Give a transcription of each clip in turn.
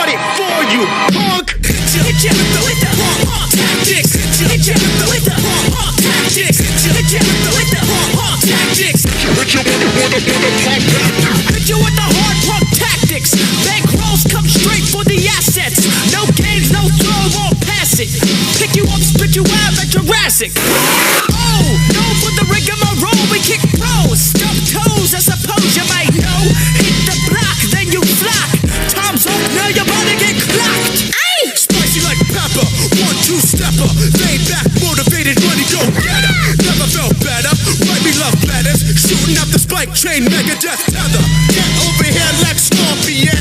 started for you, punk. Hit ya with the tactics. Hit ya with the tactics. Hit ya with the tactics. Hit you with the pump tactics. Hit you with the hard pump tactics. Bankrolls come straight for the assets. No games, no throw, won't pass it. Pick you up, spit you out at Jurassic. Oh, no for the rigmarole, we kick pros. Stumped toes, I suppose you might know. Hit the block, then you flock. Time's up, now your body get clocked. Spicy like pepper, 1-2-stepper. Laid back, motivated, money go getter. Never felt better, write me love letters. Shooting up the spike train, Megadeth tether. Get over here like Scorpion.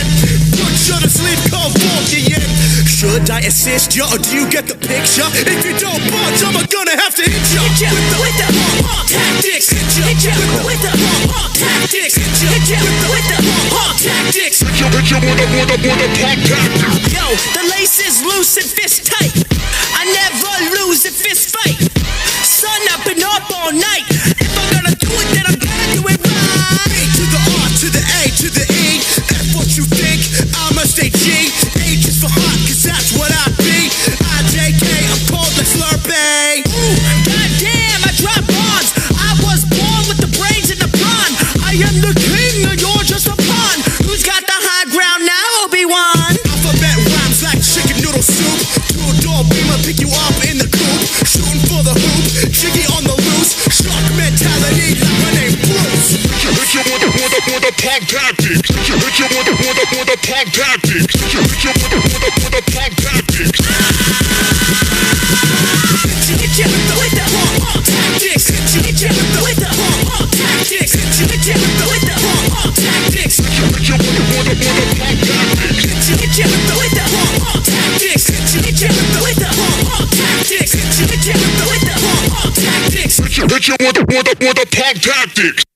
Put you to sleep, called Vulcan. Should I assist you or do you get the picture? If you don't budge, I'm gonna have to hit you. Hit ya with the tactics. Hit ya with the tactics. Hit ya with the tactics. Hit you with the pump tactics. Yo, the lace is loose and fist tight. I never lose a fist fight. Sun up and up all night. If I'm gonna do it, then I'm gonna do it right. A to the R to the A to the E. That's what you think, I'ma stay G. H is for hot, cause that's what I be. IJK, I'm cold like Slurpee. Ooh, goddamn, I drop bars. I was born with the brains in the brawn. I am the king and you're just a pawn. Who's got the high ground now, Obi-Wan? Alphabet rhymes like chicken noodle soup. Two-door beamer, pick you up in the coop. Shooting for the hoop, jiggy on the loose. Shark mentality like my name Bruce. Hit you with the pump tactics. Hit you with the pump tactics. Hit you with the pump tactics. Hit ya with the tactics. Hit ya with the tactics. Hit ya with the tactics. Hit you with the pump tactics. Hit ya with the tactics. Hit ya with the tactics. Hit ya with the tactics. Hit you with the pump tactics.